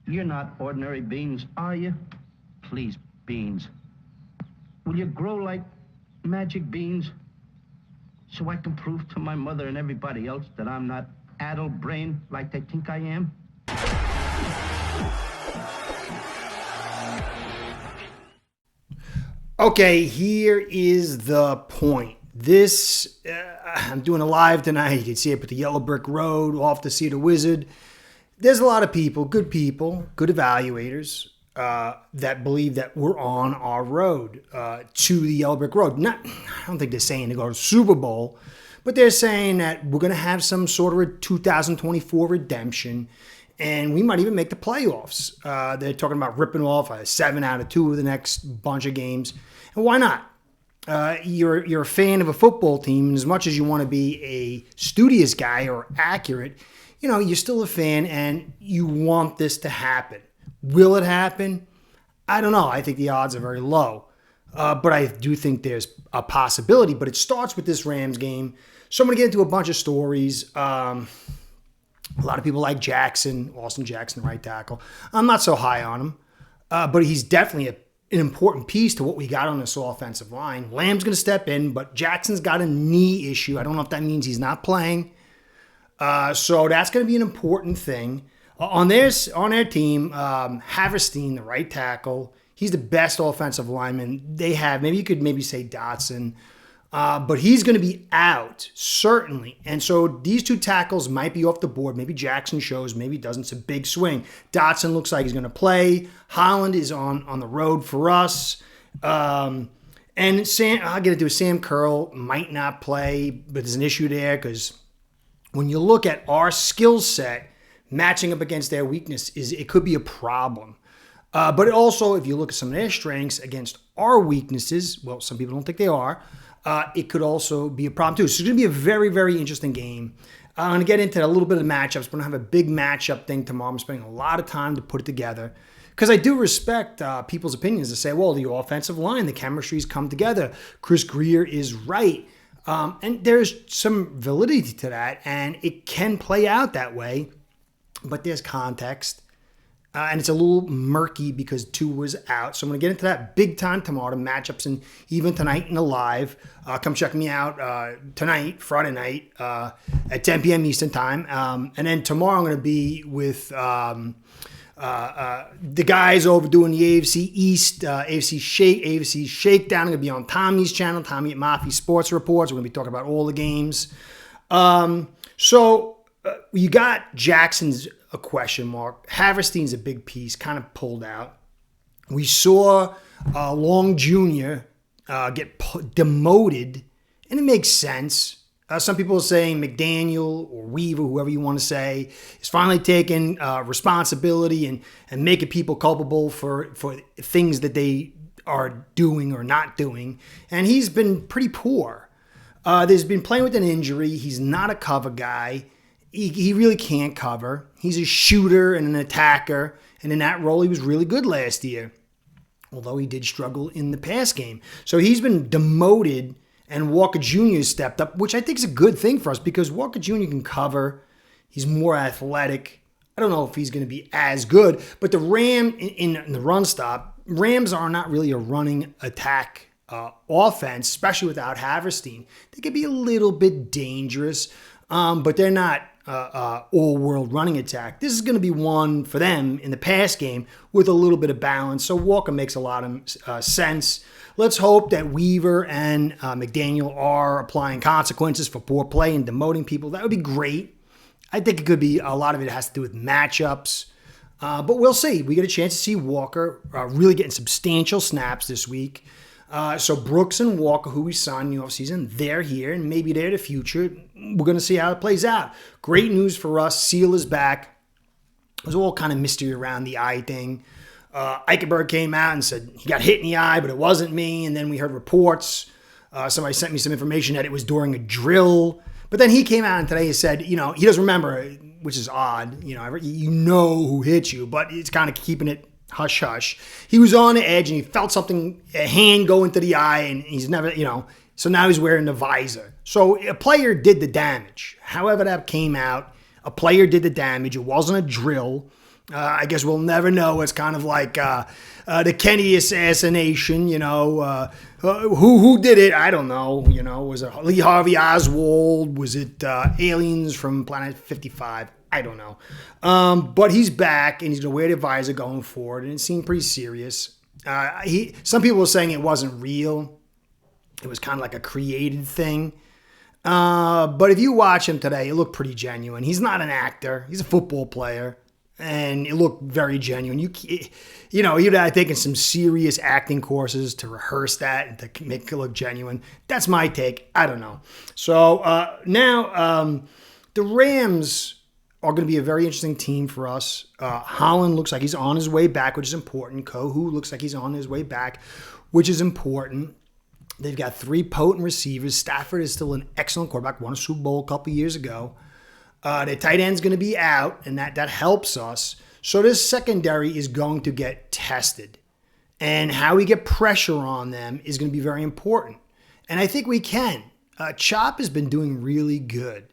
You're not ordinary beans, are you? Please, beans. Will you grow like magic beans? So I can prove to my mother and everybody else that I'm not addle-brained like they think I am? Okay, here is the point. I'm doing a live tonight. You can see I put the yellow brick road off to see the wizard. There's a lot of people, good good evaluators that believe that we're on our road to the yellow brick road. I don't think they're saying to go to the Super Bowl, but they're saying that we're going to have some sort of a 2024 redemption, and we might even make the playoffs. They're talking about ripping off a 7 out of 2 of the next bunch of games. And why not? You're a fan of a football team, and as much as you want to be a studious guy or accurate, you're still a fan and you want this to happen. Will it happen? I don't know. I think the odds are very low. But I do think there's a possibility. But it starts with this Rams game. So I'm going to get into a bunch of stories. A lot of people like Austin Jackson, right tackle. I'm not so high on him. But he's definitely an important piece to what we got on this offensive line. Lamb's going to step in, but Jackson's got a knee issue. I don't know if that means he's not playing. So that's going to be an important thing. On their team, Haverstein, the right tackle, he's the best offensive lineman they have. Maybe you could say Dotson. But he's going to be out, certainly. And so these two tackles might be off the board. Maybe Jackson shows, maybe doesn't. It's a big swing. Dotson looks like he's going to play. Holland is on the road for us. And I'll get into it. Sam Curl might not play, but there's an issue there because when you look at our skill set matching up against their weakness, it could be a problem. But also, if you look at some of their strengths against our weaknesses, well, some people don't think they are, it could also be a problem too. So it's going to be a very, very interesting game. I'm going to get into a little bit of matchups. We're going to have a big matchup thing tomorrow. I'm spending a lot of time to put it together because I do respect people's opinions to say, well, the offensive line, the chemistry's come together. Chris Greer is right. And there's some validity to that, and it can play out that way, but there's context. And it's a little murky because Tua was out. So I'm going to get into that big time tomorrow, the matchups, and even tonight in the live. Come check me out tonight, Friday night, at 10 p.m. Eastern time. And then tomorrow I'm going to be with the guys over doing the AFC East, AFC Shakedown. I'm going to be on Tommy's channel, Tommy at Mafia Sports Reports. We're going to be talking about all the games. So you got Jackson's a question mark. Haverstein's a big piece, kind of pulled out. We saw Long Jr. Get demoted, and it makes sense. Some people are saying McDaniel or Weaver, whoever you want to say, is finally taking responsibility and making people culpable for things that they are doing or not doing. And he's been pretty poor. There's been playing with an injury. He's not a cover guy. He really can't cover. He's a shooter and an attacker. And in that role, he was really good last year, although he did struggle in the pass game. So he's been demoted, and Walker Jr. stepped up, which I think is a good thing for us because Walker Jr. can cover. He's more athletic. I don't know if he's going to be as good, but the Ram in the run stop, Rams are not really a running attack offense, especially without Haverstein. They could be a little bit dangerous, but they're not all-world running attack. This is going to be one for them in the pass game with a little bit of balance. So Walker makes a lot of sense. Let's hope that Weaver and McDaniel are applying consequences for poor play and demoting people. That would be great. I think it could be a lot of it has to do with matchups. But we'll see. We get a chance to see Walker really getting substantial snaps this week. So Brooks and Walker, who we signed in the offseason, they're here, and maybe they're the future. We're going to see how it plays out. Great news for us. Seiler's back. There's all kind of mystery around the eye thing. Eichenberg came out and said he got hit in the eye, but it wasn't me. And then we heard reports. Somebody sent me some information that it was during a drill. But then he came out and today and said, he doesn't remember, which is odd. You know who hit you, but it's kind of keeping it hush hush. He was on the edge and he felt something, a hand go into the eye, and he's never, so now he's wearing the visor. So a player did the damage. However that came out, a player did the damage. It wasn't a drill. I guess we'll never know. It's kind of like the Kennedy assassination, who did it? I don't know. Was it Lee Harvey Oswald? Was it aliens from Planet 55? I don't know. But he's back, and he's going to wear the visor going forward, and it seemed pretty serious. Some people were saying it wasn't real. It was kind of like a created thing. But if you watch him today, it looked pretty genuine. He's not an actor. He's a football player. And it looked very genuine. You'd have taken some serious acting courses to rehearse that and to make it look genuine. That's my take. I don't know. So now the Rams are going to be a very interesting team for us. Holland looks like he's on his way back, which is important. Kohu looks like he's on his way back, which is important. They've got 3 potent receivers. Stafford is still an excellent quarterback. Won a Super Bowl a couple years ago. The tight end's going to be out, and that helps us. So this secondary is going to get tested. And how we get pressure on them is going to be very important. And I think we can. Chop has been doing really good.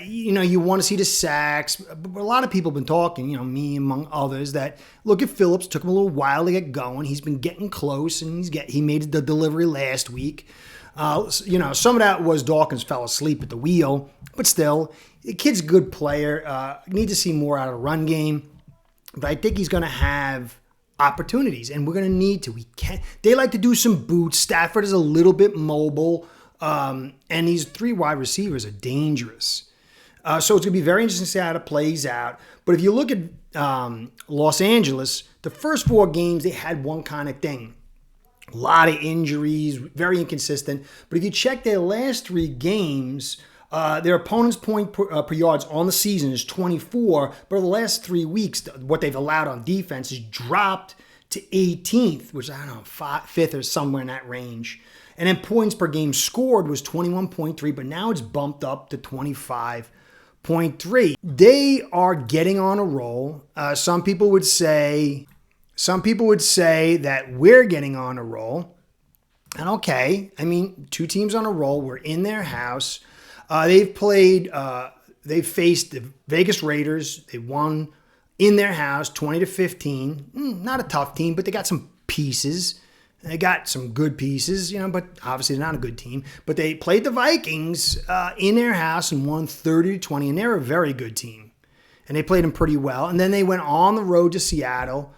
You want to see the sacks. But a lot of people have been talking, me among others, that look at Phillips. Took him a little while to get going. He's been getting close, and he made the delivery last week. Some of that was Dawkins fell asleep at the wheel, but still, the kid's a good player. Need to see more out of the run game, but I think he's going to have opportunities, and we're going to need to. They like to do some boots. Stafford is a little bit mobile, and these 3 wide receivers are dangerous. So it's going to be very interesting to see how it plays out. But if you look at Los Angeles, the first 4 games, they had one kind of thing. A lot of injuries, very inconsistent. But if you check their last 3 games, their opponent's point per yards on the season is 24. But over the last 3 weeks, what they've allowed on defense has dropped to 18th, which I don't know, 5th or somewhere in that range. And then points per game scored was 21.3, but now it's bumped up to 25.3. They are getting on a roll. Some people would say that we're getting on a roll. And okay, 2 teams on a roll. We're in their house. They've faced the Vegas Raiders. They won in their house 20-15. Not a tough team, but they got some pieces. They got some good pieces, but obviously they're not a good team. But they played the Vikings in their house and won 30-20, and they're a very good team. And they played them pretty well. And then they went on the road to Seattle,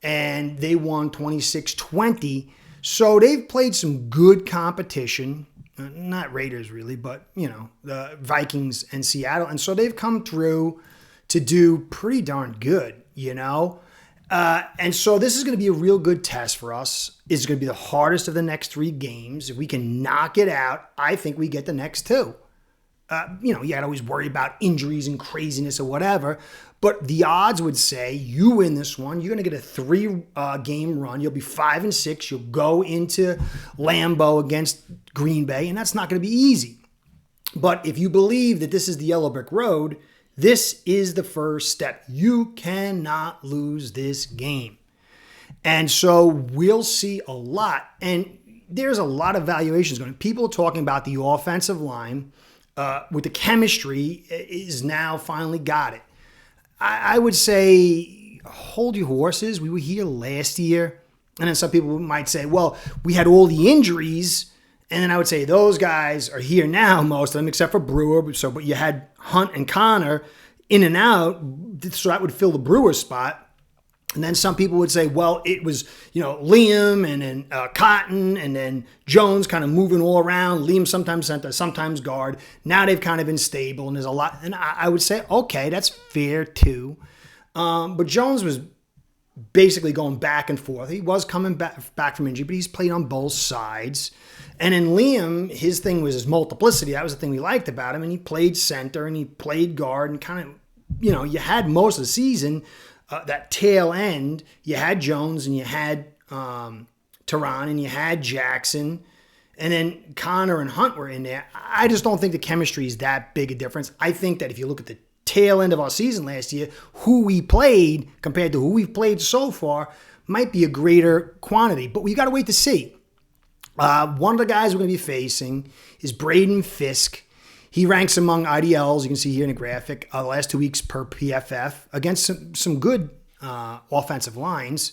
and they won 26-20. So they've played some good competition. Not Raiders really, but, the Vikings and Seattle. And so they've come through to do pretty darn good, And so this is going to be a real good test for us. It's going to be the hardest of the next 3 games. If we can knock it out, I think we get the next 2. You got to always worry about injuries and craziness or whatever. But the odds would say you win this one. You're going to get a 3-game run. You'll be 5-6. You'll go into Lambeau against Green Bay, and that's not going to be easy. But if you believe that this is the yellow brick road, this is the first step. You cannot lose this game. And so we'll see a lot. And there's a lot of valuations going on. People are talking about the offensive line with the chemistry is now finally got it. I would say hold your horses. We were here last year. And then some people might say, well, we had all the injuries. And then I would say those guys are here now, most of them, except for Brewer. But you had Hunt and Connor in and out, so that would fill the Brewer spot. And then some people would say, well, it was, Liam and then Cotton and then Jones kind of moving all around. Liam sometimes center, sometimes guard. Now they've kind of been stable, and there's a lot. And I would say, okay, that's fair too. But Jones was basically going back and forth. He was coming back from injury, but he's played on both sides. And in Liam, his thing was his multiplicity. That was the thing we liked about him. And he played center and he played guard and kind of, you had most of the season, that tail end, you had Jones and you had Teron and you had Jackson. And then Connor and Hunt were in there. I just don't think the chemistry is that big a difference. I think that if you look at the tail end of our season last year, who we played compared to who we've played so far might be a greater quantity. But we got to wait to see. One of the guys we're going to be facing is Braden Fisk. He ranks among IDLs, you can see here in the graphic, the last 2 weeks per PFF against some good offensive lines.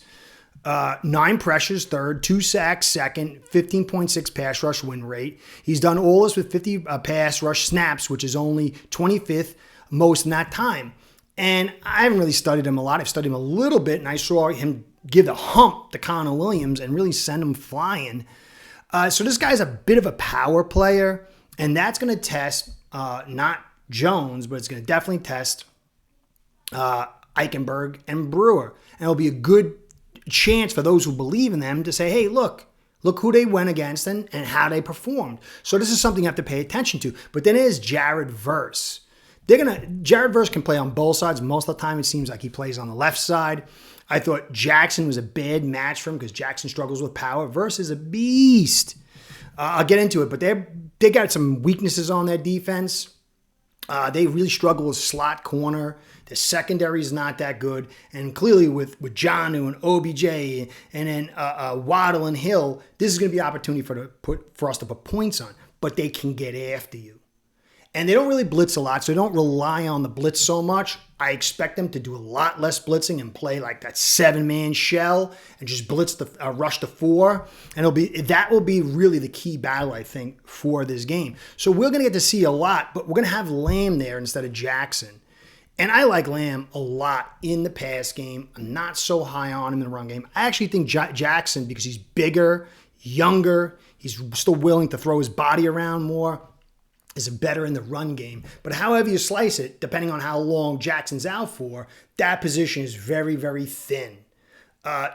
9 pressures, third, 2 sacks, second, 15.6 pass rush win rate. He's done all this with 50 pass rush snaps, which is only 25th most in that time. And I haven't really studied him a lot. I've studied him a little bit, and I saw him give the hump to Connor Williams and really send him flying. So this guy's a bit of a power player, and that's going to test not Jones, but it's going to definitely test Eichenberg and Brewer. And it'll be a good chance for those who believe in them to say, hey, look who they went against and how they performed. So this is something you have to pay attention to. But then there's Jared Verse. Jared Verse can play on both sides. Most of the time, it seems like he plays on the left side. I thought Jackson was a bad match for him because Jackson struggles with power. Verse is a beast. I'll get into it, but they got some weaknesses on their defense. They really struggle with slot corner. The secondary is not that good. And clearly with Jonnu and OBJ and then Waddle and Hill, this is going to be an opportunity for us to put points on. But they can get after you. And they don't really blitz a lot, so they don't rely on the blitz so much. I expect them to do a lot less blitzing and play like that 7-man shell and just blitz the rush to 4. And that will be really the key battle, I think, for this game. So we're going to get to see a lot, but we're going to have Lamb there instead of Jackson. And I like Lamb a lot in the pass game. I'm not so high on him in the run game. I actually think Jackson, because he's bigger, younger, he's still willing to throw his body around more, is better in the run game. But however you slice it, depending on how long Jackson's out for, that position is very, very thin.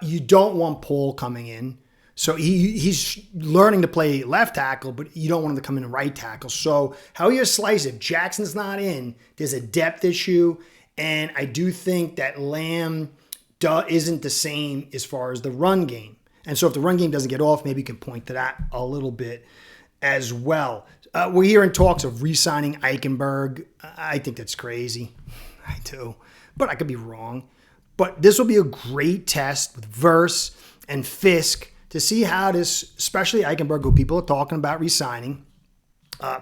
You don't want Paul coming in. So he's learning to play left tackle, but you don't want him to come in right tackle. So how you slice it, Jackson's not in. There's a depth issue. And I do think that Lamb isn't the same as far as the run game. And so if the run game doesn't get off, maybe you can point to that a little bit as well. We're hearing talks of re-signing Eichenberg. I think that's crazy. I do. But I could be wrong. But this will be a great test with Verse and Fisk to see how this, especially Eichenberg, who people are talking about re-signing,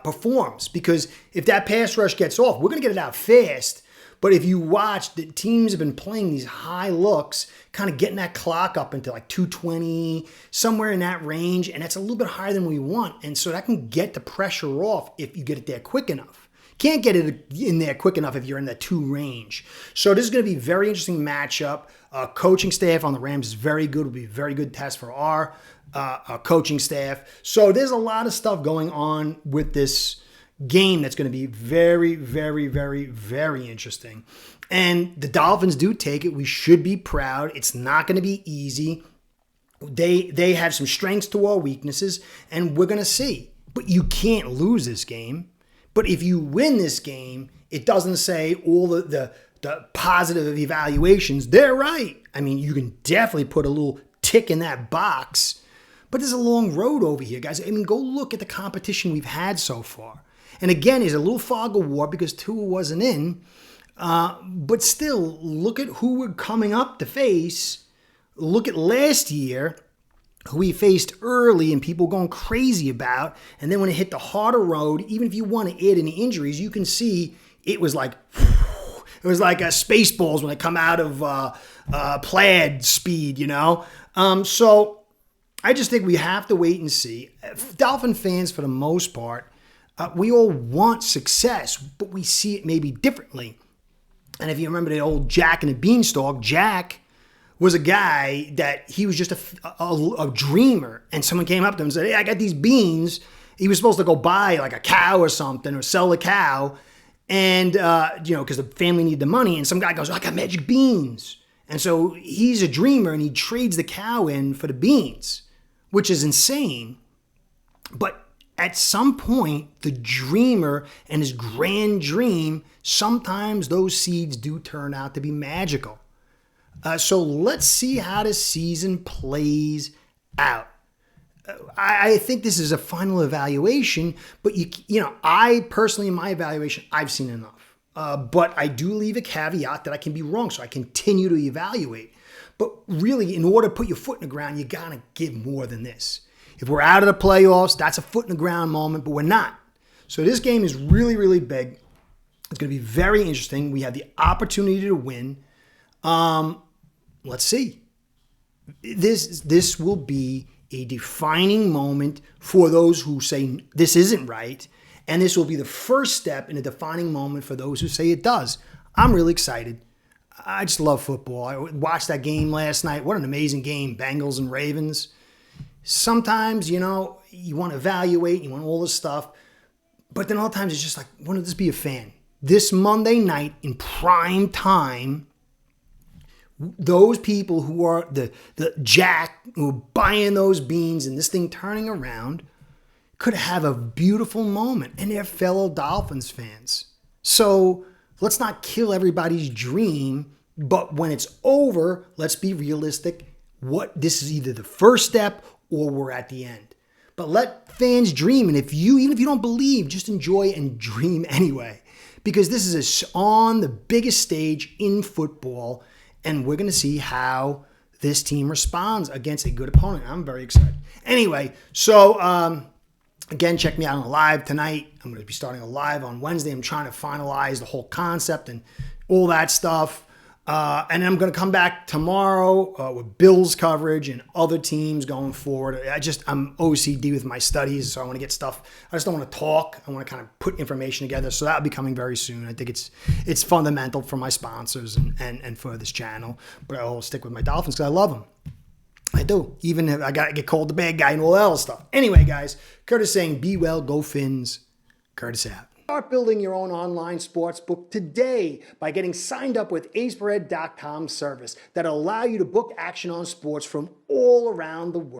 performs. Because if that pass rush gets off, we're going to get it out fast. But if you watch, the teams have been playing these high looks, kind of getting that clock up into like 220, somewhere in that range, and that's a little bit higher than we want. And so that can get the pressure off if you get it there quick enough. Can't get it in there quick enough if you're in that 2 range. So this is going to be a very interesting matchup. Coaching staff on the Rams is very good. Will be a very good test for our coaching staff. So there's a lot of stuff going on with this game that's going to be very, very, very, very interesting. And the Dolphins do take it. We should be proud. It's not going to be easy. They have some strengths to our weaknesses, and we're going to see. But you can't lose this game. But if you win this game, it doesn't say all the positive evaluations. They're right. I mean, you can definitely put a little tick in that box. But there's a long road over here, guys. I mean, go look at the competition we've had so far. And again, there's a little fog of war because Tua wasn't in. But still, look at who we're coming up to face. Look at last year, who we faced early and people going crazy about. And then when it hit the harder road, even if you want to add any injuries, you can see it was like Spaceballs when they come out of plaid speed, you know. So I just think we have to wait and see. Dolphin fans, for the most part, we all want success, but we see it maybe differently. And if you remember the old Jack and the Beanstalk, Jack was a guy that he was just a dreamer. And someone came up to him and said, hey, I got these beans. He was supposed to go buy like a cow or something or sell a cow. And, because the family needed the money. And some guy goes, I got magic beans. And so he's a dreamer and he trades the cow in for the beans, which is insane. But at some point, the dreamer and his grand dream, sometimes those seeds do turn out to be magical. So let's see how this season plays out. I think this is a final evaluation, but I personally, in my evaluation, I've seen enough. But I do leave a caveat that I can be wrong, so I continue to evaluate. But really, in order to put your foot in the ground, you gotta give more than this. If we're out of the playoffs, that's a foot in the ground moment, but we're not. So this game is really, really big. It's going to be very interesting. We have the opportunity to win. let's see. This will be a defining moment for those who say this isn't right, and this will be the first step in a defining moment for those who say it does. I'm really excited. I just love football. I watched that game last night. What an amazing game, Bengals and Ravens. Sometimes, you want to evaluate, you want all this stuff, but then other times it's just like, why don't just be a fan? This Monday night in prime time, those people who are the jack who are buying those beans and this thing turning around could have a beautiful moment, and they're fellow Dolphins fans. So let's not kill everybody's dream, but when it's over, let's be realistic. This is either the first step or we're at the end. But let fans dream, and even if you don't believe, just enjoy and dream anyway, because this is on the biggest stage in football. And we're going to see how this team responds against a good opponent. I'm very excited. Anyway, so again, check me out on a live tonight. I'm going to be starting a live on Wednesday. I'm trying to finalize the whole concept and all that stuff. And I'm going to come back tomorrow with Bills coverage and other teams going forward. I'm OCD with my studies, so I want to get stuff. I just don't want to talk. I want to kind of put information together. So that'll be coming very soon. I think it's fundamental for my sponsors and for this channel. But I'll stick with my Dolphins because I love them. I do. Even if I got to get called the bad guy and all that other stuff. Anyway, guys, Curtis saying, be well, go Fins. Curtis out. Start building your own online sports book today by getting signed up with aceperhead.com service that'll allow you to book action on sports from all around the world.